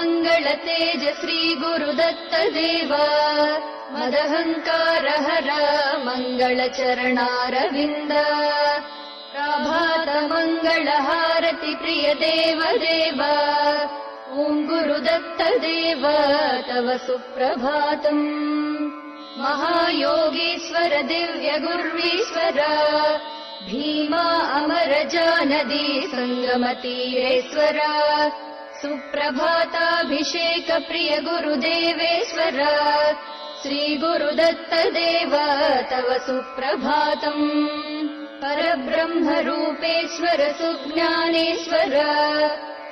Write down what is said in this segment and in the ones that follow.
मंगल तेज श्री गुरुदत्त देवा मदहंकार हर मंगल चरणारविंद प्रभात मंगल हारति प्रिय देव देवा ओम गुरुदत्त देव तव सुप्रभातम् महायोगीश्वर दिव्य गुर्वीश्वर भीमा अमर जानदी संगम तीरेश्वर सुप्रभाताभिषेक प्रिय गुरुदेवेश्वर श्री गुरुदत्त देव तव सुप्रभातम् परब्रह्म रूपेश्वर सुज्ञानेश्वर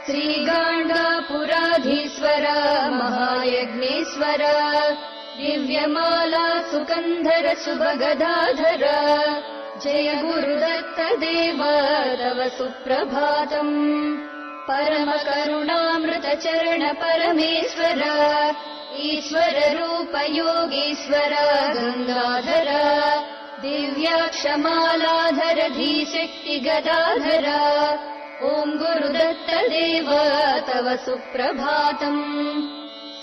श्री गाण्डापुराधीश्वर महायज्ञेश्वर दिव्यमाला सुकंधर शुभगदाधर जय गुरुदत्त देव तव सुप्रभातम् परम करुणामृत चरण परमेश्वर ईश्वर रूप योगीश्वर गंगाधर दिव्याक्षमालाधर धीशक्ति गदाधर ओम गुरुदत्त देव तव सुप्रभातम्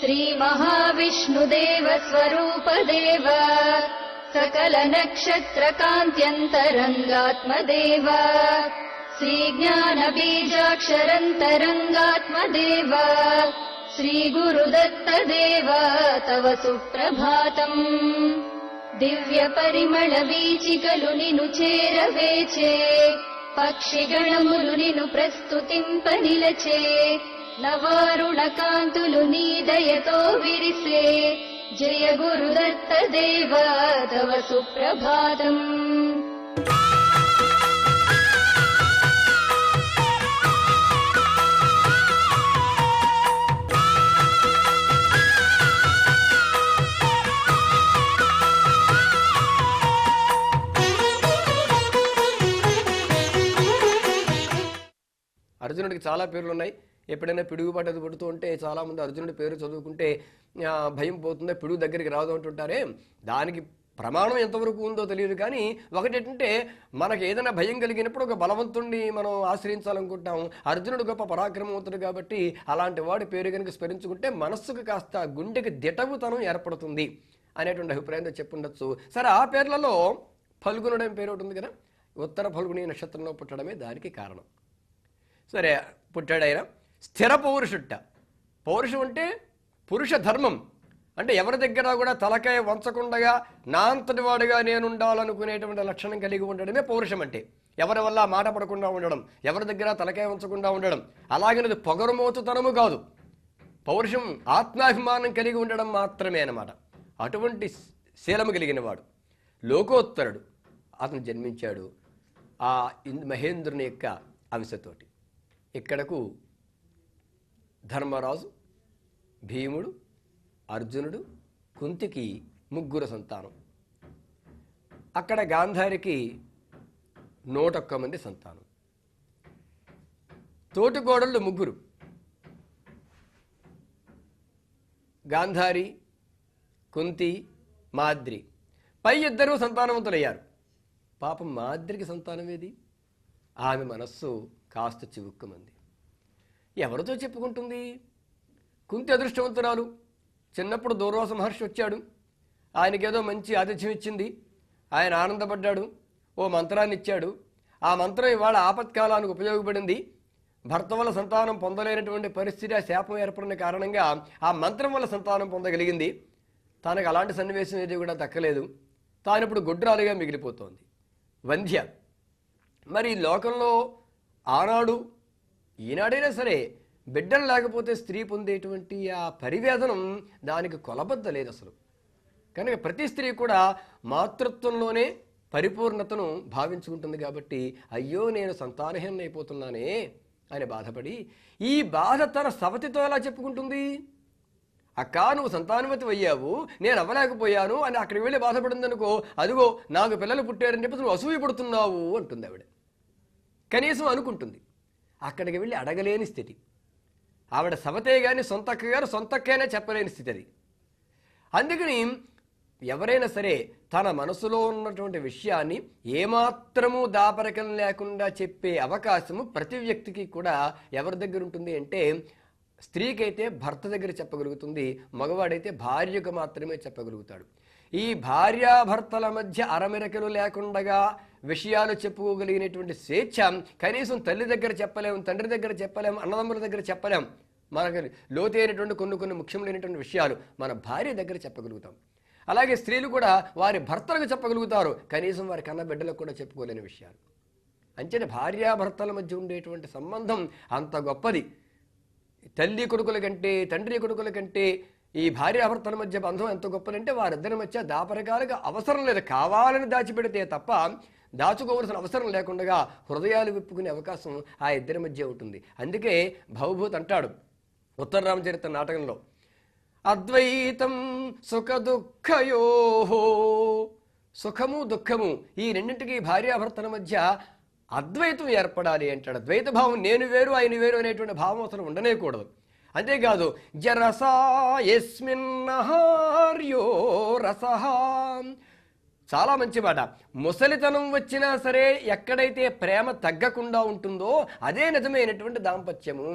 श्री महाविष्णुदेव स्वरूप देव सकल नक्षत्र कान्त्यन्तरङ्गात्मदेव श्री ज्ञान बीजाक्षरन्तरङ्गात्मदेव श्री गुरुदत्त देव तव सुप्रभातम् दिव्य परिमळ वीचिकलु निनु చేరవేచే పక్షిగణములు నిను ప్రస్తుతింపనిలచే నవారుణ కాంతులు నీ దయతో విరిసే జయ గురుదత్త దేవ తవ సుప్రభాతం అర్జునుడికి చాలా పేర్లు ఉన్నాయి. ఎప్పుడైనా పిడుగుపాటు పడుతూ ఉంటే చాలామంది అర్జునుడి పేరు చదువుకుంటే భయం పోతుందో పిడుగు దగ్గరికి రాదు అంటుంటారే. దానికి ప్రమాణం ఎంతవరకు ఉందో తెలియదు. కానీ ఒకటేంటంటే మనకు ఏదైనా భయం కలిగినప్పుడు ఒక బలవంతుడిని మనం ఆశ్రయించాలనుకుంటాం. అర్జునుడు గొప్ప పరాక్రమవంతుడు కాబట్టి అలాంటి వాడి పేరు కనుక స్మరించుకుంటే మనస్సుకు కాస్త గుండెకి దిటవుతనం ఏర్పడుతుంది అనేటువంటి అభిప్రాయంతో చెప్పుండొచ్చు. సరే, ఆ పేర్లలో ఫల్గునుడు అనే పేరు ఒకటి ఉంది కదా, ఉత్తర ఫల్గుని నక్షత్రంలో పుట్టడమే దానికి కారణం. సరే, పుట్టాడు ఆయన. స్థిర పౌరుషుట్ట. పౌరుషం అంటే పురుష ధర్మం. అంటే ఎవరి దగ్గర కూడా తలకాయ వంచకుండగా నా అంతటి వాడుగా నేనుండాలనుకునేటువంటి లక్షణం కలిగి ఉండడమే పౌరుషం అంటే. ఎవరి వల్ల మాట పడకుండా ఉండడం, ఎవరి దగ్గర తలకాయ వంచకుండా ఉండడం. అలాగనేది పొగరుమోతుతనము కాదు. పౌరుషం ఆత్మాభిమానం కలిగి ఉండడం మాత్రమే అన్నమాట. అటువంటి శీలము కలిగిన వాడు లోకోత్తరుడు. అతను జన్మించాడు ఆ మహేంద్రుని యొక్క అంశతోటి. ఇక్కడకు ధర్మరాజు, భీముడు, అర్జునుడు, కుంతికి ముగ్గురు సంతానం. అక్కడ గాంధారికి 101 మంది సంతానం. తోటికోడళ్ళు ముగ్గురు, గాంధారి, కుంతి, మాద్రి. పై ఇద్దరు సంతానవంతులయ్యారు. పాపం మాద్రికి సంతానం ఏది? ఆమె మనస్సు కాస్త చివుక్కుమంది. ఎవరితో చెప్పుకుంటుంది? కుంతి అదృష్టవంతురాలు. చిన్నప్పుడు దూర్వాస మహర్షి వచ్చాడు, ఆయనకేదో మంచి ఆతిథ్యం ఇచ్చింది. ఆయన ఆనందపడ్డాడు, ఓ మంత్రాన్ని ఇచ్చాడు. ఆ మంత్రం ఇవాళ ఆపత్కాలానికి ఉపయోగపడింది. భర్త వల్ల సంతానం పొందలేనటువంటి పరిస్థితి, ఆ శాపం ఏర్పడిన కారణంగా ఆ మంత్రం వల్ల సంతానం పొందగలిగింది. తనకు అలాంటి సన్నివేశం ఏది కూడా దక్కలేదు. తాను ఇప్పుడు గుడ్రాలుగా మిగిలిపోతోంది, వంధ్య. మరి లోకంలో ఆనాడు ఈనాడైనా సరే బిడ్డలు లేకపోతే స్త్రీ పొందేటువంటి ఆ పరివేదనం దానికి కొలబద్ద లేదు అసలు. కనుక ప్రతి స్త్రీ కూడా మాతృత్వంలోనే పరిపూర్ణతను భావించుకుంటుంది. కాబట్టి అయ్యో నేను సంతానహీనం అయిపోతున్నానే అని బాధపడి, ఈ బాధ తన సవతితో ఎలా చెప్పుకుంటుంది? అక్క, నువ్వు సంతానవతి అయ్యావు, నేను అవ్వలేకపోయాను అని అక్కడికి వెళ్ళి బాధపడింది అనుకో, అదిగో నాకు పిల్లలు పుట్టారని చెప్పి నువ్వు అసూయపడుతున్నావు అంటుంది ఆవిడ. కనీసం అనుకుంటుంది. అక్కడికి వెళ్ళి అడగలేని స్థితి. ఆవిడ సవతే కానీ సొంతక్క గారు సొంతక్కైనా చెప్పలేని స్థితి అది. అందుకని ఎవరైనా సరే తన మనసులో ఉన్నటువంటి విషయాన్ని ఏమాత్రము దాపరికం లేకుండా చెప్పే అవకాశము ప్రతి వ్యక్తికి కూడా ఎవరి దగ్గర ఉంటుంది అంటే స్త్రీకైతే భర్త దగ్గర చెప్పగలుగుతుంది, మగవాడైతే భార్యకు మాత్రమే చెప్పగలుగుతాడు. ఈ భార్యాభర్తల మధ్య అరమెరకలు లేకుండా విషయాలు చెప్పుకోగలిగినటువంటి స్వేచ్ఛ కనీసం తల్లి దగ్గర చెప్పలేము, తండ్రి దగ్గర చెప్పలేము, అన్నదమ్ముల దగ్గర చెప్పలేం. మనకు లోతైనటువంటి కొన్ని ముఖ్యమైనటువంటి విషయాలు మన భార్య దగ్గర చెప్పగలుగుతాం. అలాగే స్త్రీలు కూడా వారి భర్తలకు చెప్పగలుగుతారు, కనీసం వారి కన్న బిడ్డలకు కూడా చెప్పుకోలేని విషయాలు. అంచేత భార్యాభర్తల మధ్య ఉండేటువంటి సంబంధం అంత గొప్పది. తల్లి కొడుకుల కంటే, తండ్రి కొడుకుల కంటే ఈ భార్యాభర్తల మధ్య బంధం ఎంత గొప్పదంటే వారిద్దరి మధ్య దాపరకాలుగా అవసరం లేదు, కావాలని దాచిపెడితే తప్ప దాచుకోవలసిన అవసరం లేకుండా హృదయాలు విప్పుకునే అవకాశం ఆ ఇద్దరి మధ్య ఉంటుంది. అందుకే భవభూతి అంటాడు ఉత్తర రామచరిత్ర నాటకంలో, అద్వైతం సుఖ దుఃఖయో, సుఖము దుఃఖము ఈ రెండింటికి భార్యాభర్తల మధ్య అద్వైతం ఏర్పడాలి అంటాడు. ద్వైత భావం, నేను వేరు ఆయన వేరు అనేటువంటి భావం అసలు ఉండనేకూడదు. అంతేకాదు జరసా యస్మిన్నహార్యో రసహ, చాలా మంచి మాట. ముసలితనం వచ్చినా సరే ఎక్కడైతే ప్రేమ తగ్గకుండా ఉంటుందో అదే నిజమైనటువంటి దాంపత్యము.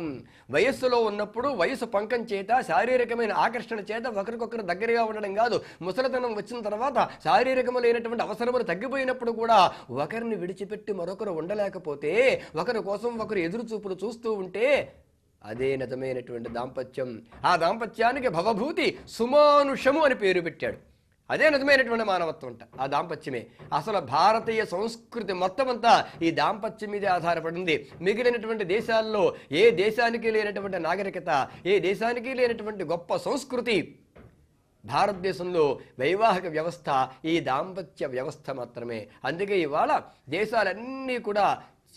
వయస్సులో ఉన్నప్పుడు వయసు పంకం చేత, శారీరకమైన ఆకర్షణ చేత ఒకరికొకరు దగ్గరగా ఉండడం కాదు, ముసలితనం వచ్చిన తర్వాత శారీరకములైనటువంటి అవసరములు తగ్గిపోయినప్పుడు కూడా ఒకరిని విడిచిపెట్టి మరొకరు ఉండలేకపోతే, ఒకరి కోసం ఒకరు ఎదురు చూపులు చూస్తూ ఉంటే అదే నిజమైనటువంటి దాంపత్యం. ఆ దాంపత్యానికి భవభూతి సుమానుషము అని పేరు పెట్టాడు. అదే నిజమైనటువంటి మానవత్వం అంట, ఆ దాంపత్యమే. అసలు భారతీయ సంస్కృతి మొత్తం అంతా ఈ దాంపత్యం మీదే ఆధారపడింది. మిగిలినటువంటి దేశాల్లో ఏ దేశానికి లేనటువంటి నాగరికత, ఏ దేశానికి లేనటువంటి గొప్ప సంస్కృతి భారతదేశంలో వైవాహిక వ్యవస్థ, ఈ దాంపత్య వ్యవస్థ మాత్రమే. అందుకే ఇవాళ దేశాలన్నీ కూడా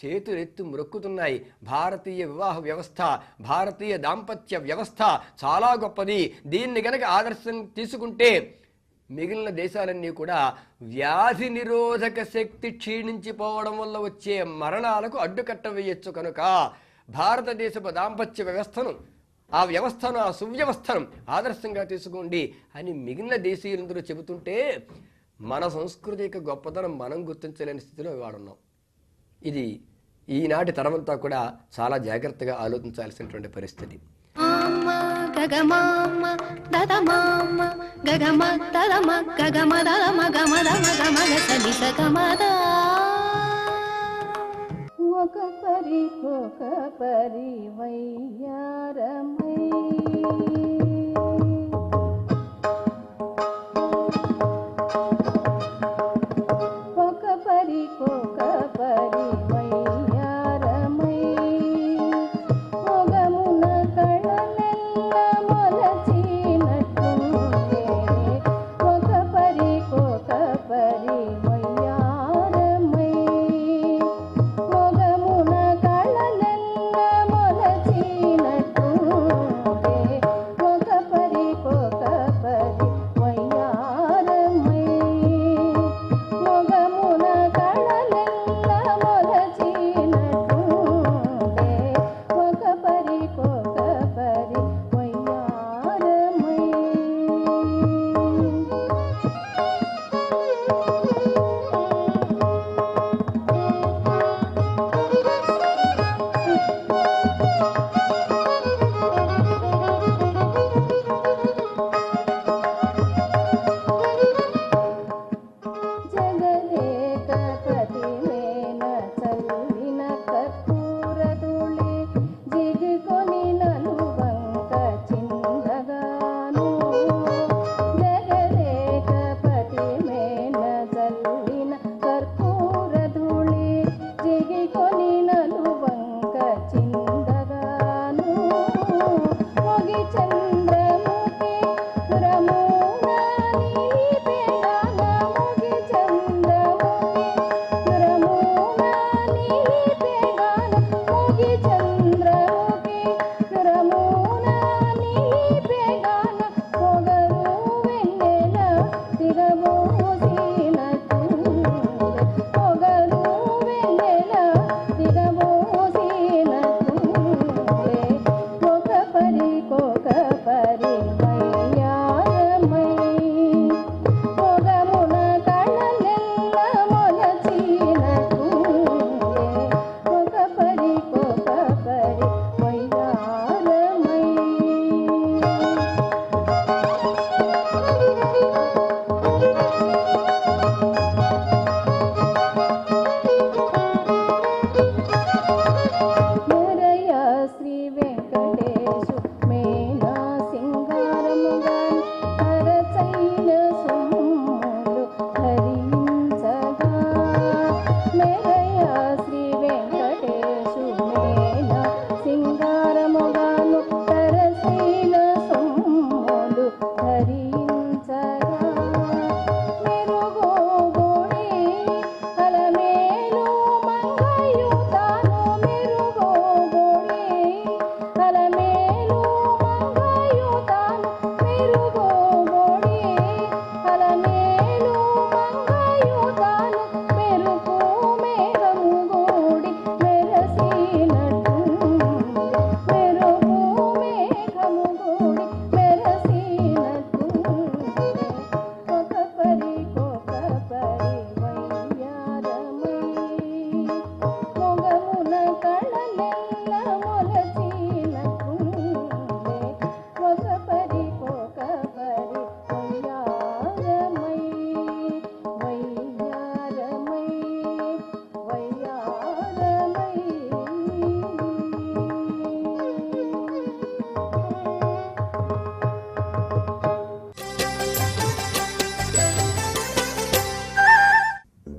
చేతులెత్తు మొక్కుతున్నాయి. భారతీయ వివాహ వ్యవస్థ, భారతీయ దాంపత్య వ్యవస్థ చాలా గొప్పది. దీన్ని గనక ఆదర్శం తీసుకుంటే మిగిలిన దేశాలన్నీ కూడా వ్యాధి నిరోధక శక్తి క్షీణించిపోవడం వల్ల వచ్చే మరణాలకు అడ్డుకట్ట వేయచ్చు. కనుక భారతదేశపు దాంపత్య వ్యవస్థను, ఆ వ్యవస్థను, ఆ సువ్యవస్థను ఆదర్శంగా తీసుకోండి అని మిగిలిన దేశీయులందరూ చెబుతుంటే మన సంస్కృతి యొక్క గొప్పతనం మనం గుర్తించలేని స్థితిలో వాడున్నాం. ఇది ఈనాటి తరమంతా కూడా చాలా జాగ్రత్తగా ఆలోచించాల్సినటువంటి పరిస్థితి. గగమామ దదమామ గగమ దదమ గగమ దదమ గమ దమ గమ గసలి సగమద ఒక పరి వయ్యారమై ఒక పరి వయ్యారమై మొగమున కళలెల్ల మొలచినట్టుండే ఒక పరి వయ్యారమై మొగమున కళలెల్ల మొలచినట్టుండే ఒక పరి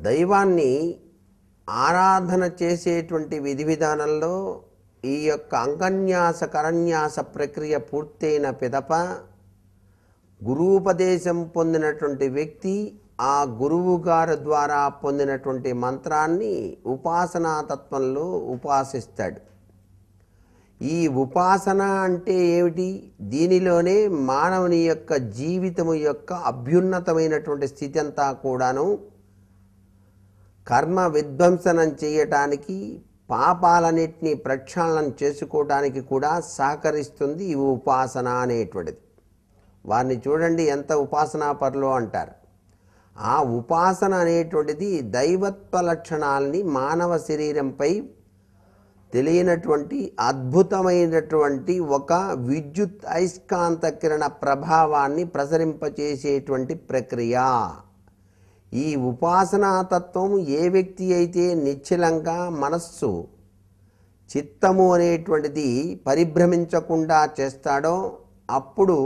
దైవాన్ని ఆరాధన చేసేటువంటి విధి విధానంలో ఈ యొక్క అంగన్యాస కరన్యాస ప్రక్రియ పూర్తయిన పిదప గురూపదేశం పొందినటువంటి వ్యక్తి ఆ గురువు గారి ద్వారా పొందినటువంటి మంత్రాన్ని ఉపాసనా తత్వంలో ఉపాసిస్తాడు. ఈ ఉపాసన అంటే ఏమిటి? దీనిలోనే మానవుని యొక్క జీవితము యొక్క అభ్యున్నతమైనటువంటి స్థితి అంతా కూడాను కర్మ విధ్వంసనం చేయటానికి, పాపాలన్నిటినీ ప్రక్షాళనం చేసుకోవడానికి కూడా సహకరిస్తుంది ఈ ఉపాసన అనేటువంటిది. వారిని చూడండి ఎంత ఉపాసనా పరులో అంటారు. ఆ ఉపాసన అనేటువంటిది దైవత్వ లక్షణాలని మానవ శరీరంపై తెలియనటువంటి అద్భుతమైనటువంటి ఒక విద్యుత్ అయస్కాంత కిరణ ప్రభావాన్ని ప్రసరింపచేసేటువంటి ప్రక్రియ. ఈ ఉపాసనా తత్వం ఏ వ్యక్తి అయితే నిశ్చలంగా మనస్సు చిత్తము అనేటువంటిది పరిభ్రమించకుండా చేస్తాడో అప్పుడు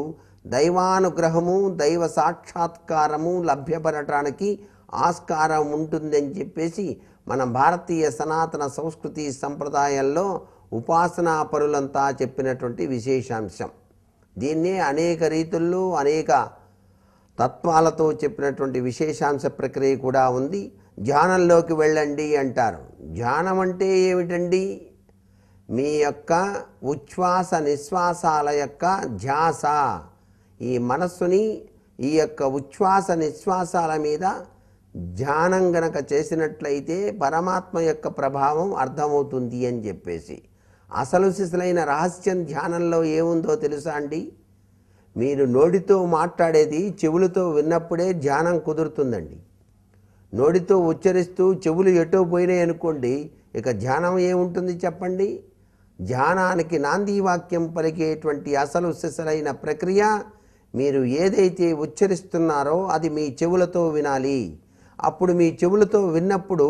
దైవానుగ్రహము, దైవ సాక్షాత్కారము లభ్యపడటానికి ఆస్కారం ఉంటుందని చెప్పేసి మన భారతీయ సనాతన సంస్కృతి సంప్రదాయాల్లో ఉపాసనా పరులంతా చెప్పినటువంటి విశేషాంశం. దీన్నే అనేక రీతుల్లో అనేక తత్వాలతో చెప్పినటువంటి విశేషాంశ ప్రక్రియ కూడా ఉంది. ధ్యానంలోకి వెళ్ళండి అంటారు. ధ్యానం అంటే ఏమిటండి? మీ యొక్క ఉచ్ఛ్వాస నిశ్వాసాల యొక్క ధ్యాస, ఈ మనస్సుని ఈ యొక్క ఉచ్ఛ్వాస నిశ్వాసాల మీద ధ్యానం గనక చేసినట్లయితే పరమాత్మ యొక్క ప్రభావం అర్థమవుతుంది అని చెప్పేసి. అసలు సిసలైన రహస్యం ధ్యానంలో ఏముందో తెలుసా అండి? మీరు నోటితో మాట్లాడేది చెవులతో విన్నప్పుడే ధ్యానం కుదురుతుందండి. నోటితో ఉచ్చరిస్తూ చెవులు ఎటో పోయినాయి అనుకోండి, ఇక ధ్యానం ఏముంటుంది చెప్పండి? ధ్యానానికి నాంది వాక్యం పలికేటువంటి అసలు సిసలైన ప్రక్రియ మీరు ఏదైతే ఉచ్చరిస్తున్నారో అది మీ చెవులతో వినాలి. అప్పుడు మీ చెవులతో విన్నప్పుడు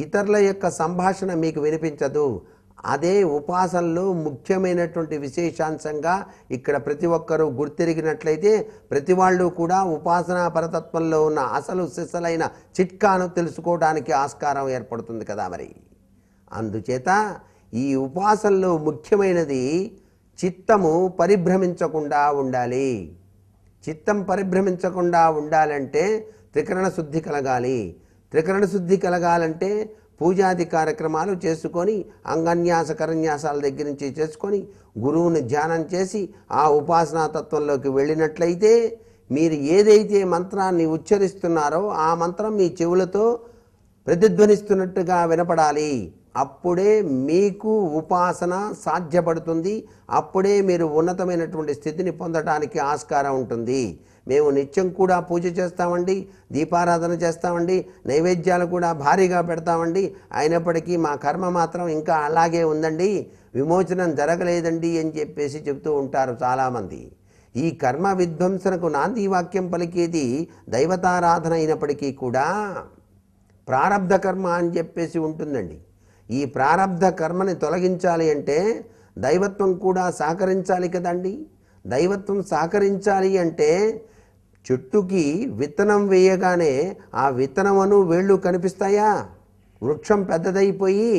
ఇతరుల యొక్క సంభాషణ మీకు వినిపించదు. అదే ఉపాసనలో ముఖ్యమైనటువంటి విశేషాంశంగా ఇక్కడ ప్రతి ఒక్కరూ గుర్తెరిగినట్లయితే ప్రతి వాళ్ళు కూడా ఉపాసనా పరతత్వంలో ఉన్న అసలు సిసలైన చిట్కాను తెలుసుకోవడానికి ఆస్కారం ఏర్పడుతుంది కదా. మరి అందుచేత ఈ ఉపాసనలో ముఖ్యమైనది చిత్తము పరిభ్రమించకుండా ఉండాలి. చిత్తం పరిభ్రమించకుండా ఉండాలంటే త్రికరణ శుద్ధి కలగాలి. త్రికరణ శుద్ధి కలగాలంటే పూజాది కార్యక్రమాలు చేసుకొని అంగన్యాస కరన్యాసాల దగ్గర నుంచి చేసుకొని గురువుని ధ్యానం చేసి ఆ ఉపాసనా తత్వంలోకి వెళ్ళినట్లయితే మీరు ఏదైతే మంత్రాన్ని ఉచ్చరిస్తున్నారో ఆ మంత్రం మీ చెవులతో ప్రతిధ్వనిస్తున్నట్టుగా వినపడాలి. అప్పుడే మీకు ఉపాసన సాధ్యపడుతుంది. అప్పుడే మీరు ఉన్నతమైనటువంటి స్థితిని పొందడానికి ఆస్కారం ఉంటుంది. మేము నిత్యం కూడా పూజ చేస్తామండి, దీపారాధన చేస్తామండి, నైవేద్యాలు కూడా భారీగా పెడతామండి. అయినప్పటికీ మా కర్మ మాత్రం ఇంకా అలాగే ఉందండి, విమోచనం జరగలేదండి అని చెప్పేసి చెప్తూ ఉంటారు చాలామంది. ఈ కర్మ విధ్వంసనకు నాంది వాక్యం పలికేది దైవతారాధన అయినప్పటికీ కూడా ప్రారబ్ధ కర్మ అని చెప్పేసి ఉంటుందండి. ఈ ప్రారబ్ధ కర్మని తొలగించాలి అంటే దైవత్వం కూడా సహకరించాలి కదండి. దైవత్వం సహకరించాలి అంటే చెట్టుకి విత్తనం వేయగానే ఆ విత్తనమును వేళ్ళు కనిపిస్తాయా? వృక్షం పెద్దదైపోయి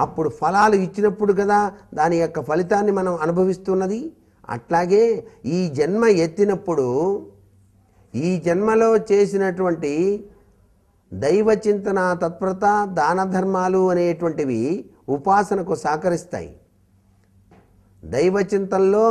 అప్పుడు ఫలాలు ఇచ్చినప్పుడు కదా దాని యొక్క ఫలితాన్ని మనం అనుభవిస్తున్నది. అట్లాగే ఈ జన్మ ఎత్తినప్పుడు ఈ జన్మలో చేసినటువంటి దైవ చింతన, తత్పరత, దాన ధర్మాలు అనేటువంటివి ఉపాసనకు సహకరిస్తాయి. దైవ చింతనలో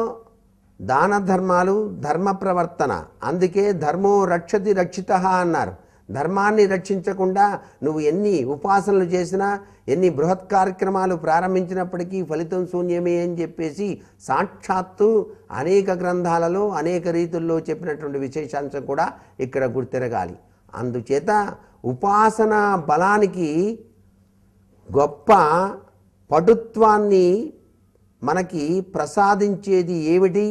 దాన ధర్మాలు, ధర్మ ప్రవర్తన. అందుకే ధర్మో రక్షతి రక్షిత అన్నారు. ధర్మాన్ని రక్షించకుండా నువ్వు ఎన్ని ఉపాసనలు చేసినా, ఎన్ని బృహత్ కార్యక్రమాలు ప్రారంభించినప్పటికీ ఫలితం శూన్యమే అని చెప్పేసి సాక్షాత్తు అనేక గ్రంథాలలో అనేక రీతుల్లో చెప్పినటువంటి విశేషాంశం కూడా ఇక్కడ గుర్తెరగాలి. అందుచేత ఉపాసన బలానికి గొప్ప పటుత్వాన్ని మనకి ప్రసాదించేది ఏమిటి?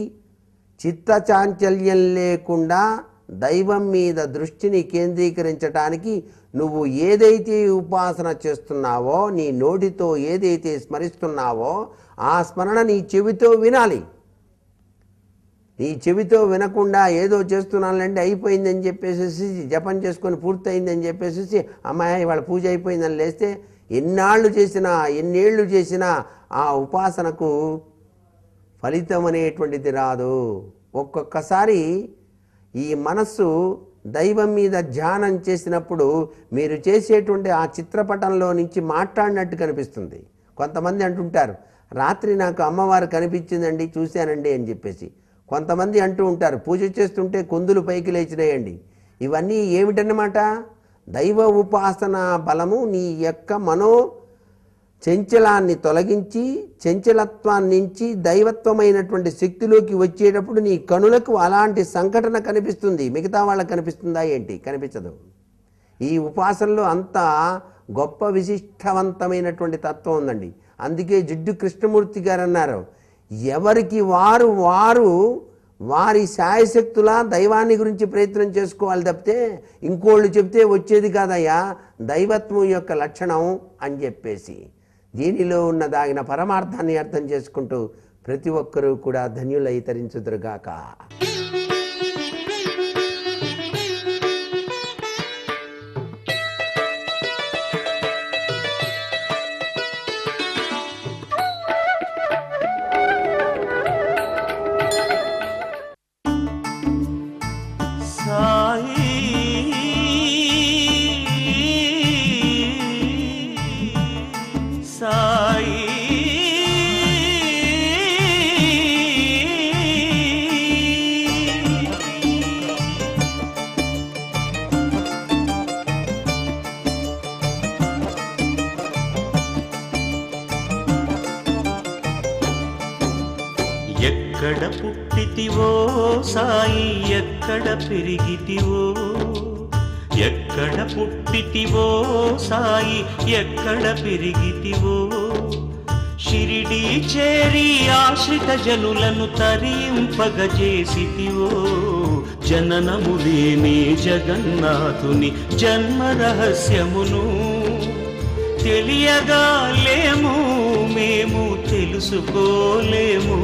చిత్తచాంచల్యం లేకుండా దైవం మీద దృష్టిని కేంద్రీకరించడానికి నువ్వు ఏదైతే ఉపాసన చేస్తున్నావో, నీ నోటితో ఏదైతే స్మరిస్తున్నావో ఆ స్మరణ నీ చెవితో వినాలి. నీ చెవితో వినకుండా ఏదో చేస్తున్నానులేండి అయిపోయిందని చెప్పేసి జపం చేసుకొని పూర్తయిందని చెప్పేసి అమ్మాయి వాళ్ళ పూజ అయిపోయిందని లేస్తే ఎన్నాళ్ళు చేసినా ఎన్నేళ్ళు చేసినా ఆ ఉపాసనకు ఫలితం అనేటువంటిది రాదు. ఒక్కొక్కసారి ఈ మనస్సు దైవం మీద ధ్యానం చేసినప్పుడు మీరు చేసేటువంటి ఆ చిత్రపటంలో నుంచి మాట్లాడినట్టు కనిపిస్తుంది. కొంతమంది అంటుంటారు, రాత్రి నాకు అమ్మవారు కనిపించిందండి, చూశానండి అని చెప్పేసి. కొంతమంది అంటూ ఉంటారు, పూజ చేస్తుంటే కొందులు పైకి లేచినాయండి. ఇవన్నీ ఏమిటన్నమాట? దైవ ఉపాసన బలము నీ యొక్క మనో చంచలాన్ని తొలగించి చంచలత్వాన్ని నుంచి దైవత్వమైనటువంటి శక్తిలోకి వచ్చేటప్పుడు నీ కనులకు అలాంటి సంఘటన కనిపిస్తుంది. మిగతా వాళ్ళకి కనిపిస్తుందా ఏంటి? కనిపించదు. ఈ ఉపాసనలో అంత గొప్ప విశిష్టవంతమైనటువంటి తత్వం ఉందండి. అందుకే జిడ్డు కృష్ణమూర్తి గారు అన్నారు, ఎవరికి వారు వారి శాయశక్తులా దైవాన్ని గురించి ప్రయత్నం చేసుకోవాలి తప్పితే ఇంకోళ్ళు చెప్తే వచ్చేది కాదయ్యా దైవత్వం యొక్క లక్షణం అని చెప్పేసి. దీనిలో ఉన్న దాగిన పరమార్థాన్ని అర్థం చేసుకుంటూ ప్రతి ఒక్కరూ కూడా ధన్యులై తరించుదురుగాక. ఎక్కడ పుట్టితివో సాయి ఎక్కడ పెరిగితివో, ఎక్కడ పుట్టితివో సాయి ఎక్కడ పెరిగితివో, షిరిడి చేరి ఆశ్రిత జనులను తరింపగజేసితివో, జననములేని జగన్నాథుని జన్మ రహస్యమును తెలియగా లేము మేము తెలుసుకోలేము,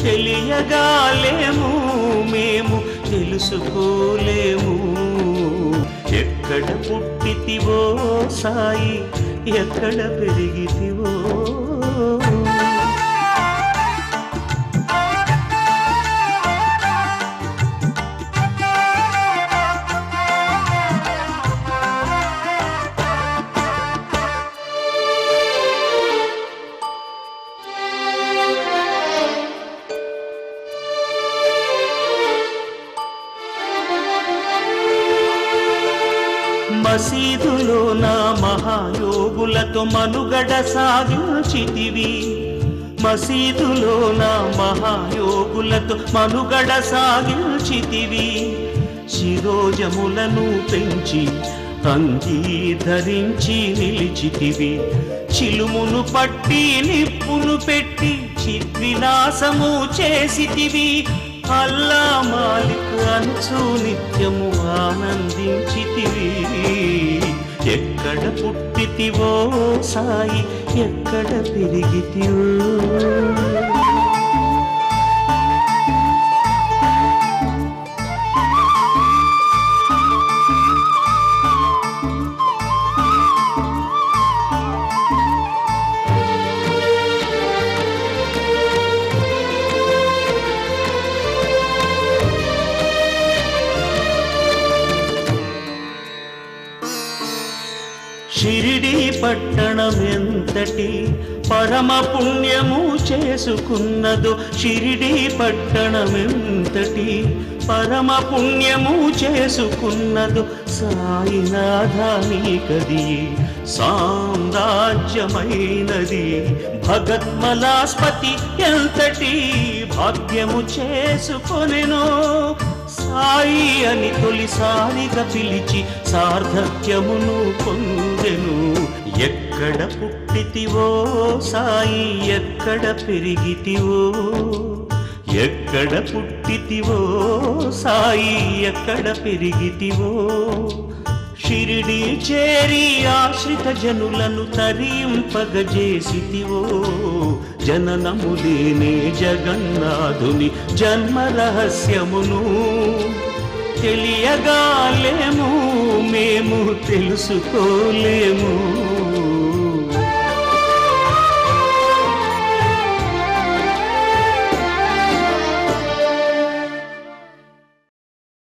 తెలియగా లేము మేము తెలుసుకోలేము. ఎక్కడ పుట్టితివో సాయి ఎక్కడ పెరిగితివో. మసీదులో నా మహాయోగులతో మనుగడ సాగించితివి, మసీదులో నా మహాయోగులతో మనుగడ సాగించితివి, శిరోజములను పెంచి అంగీధరించి నిలిచితివి, చిలుమును పట్టి నిప్పును పెట్టి చిద్విలాసము చేసితివి, అల్లా మాలిక్ అనుచు నిత్యము ఆనందించితివి. ఎక్కడ పుట్టితివో సాయి ఎక్కడ పెరిగితివో. షిరిడి పట్టణమెంతటి పరమ పుణ్యము చేసుకున్నదో, షిరిడి పట్టణమెంతటి పరమ పుణ్యము చేసుకున్నదో, సాయినాథానికది సామ్రాజ్యమైనది. భగత్మలాస్పతి ఎంతటి భాగ్యము చేసుకొనెనో, సాయి అని తొలిసారిగా పిలిచి సార్థక్యమును పొందెను. ఎక్కడ పుట్టితివో సాయి ఎక్కడ పెరిగితివో, ఎక్కడ పుట్టితివో సాయి ఎక్కడ పెరిగితివో, షిరిడి చేరి ఆశ్రిత జనులను తరింపగజేసితివో, జననము లేని జగన్నాథుని జన్మ రహస్యమును తెలియగాలేము మేము తెలుసుకోలేము.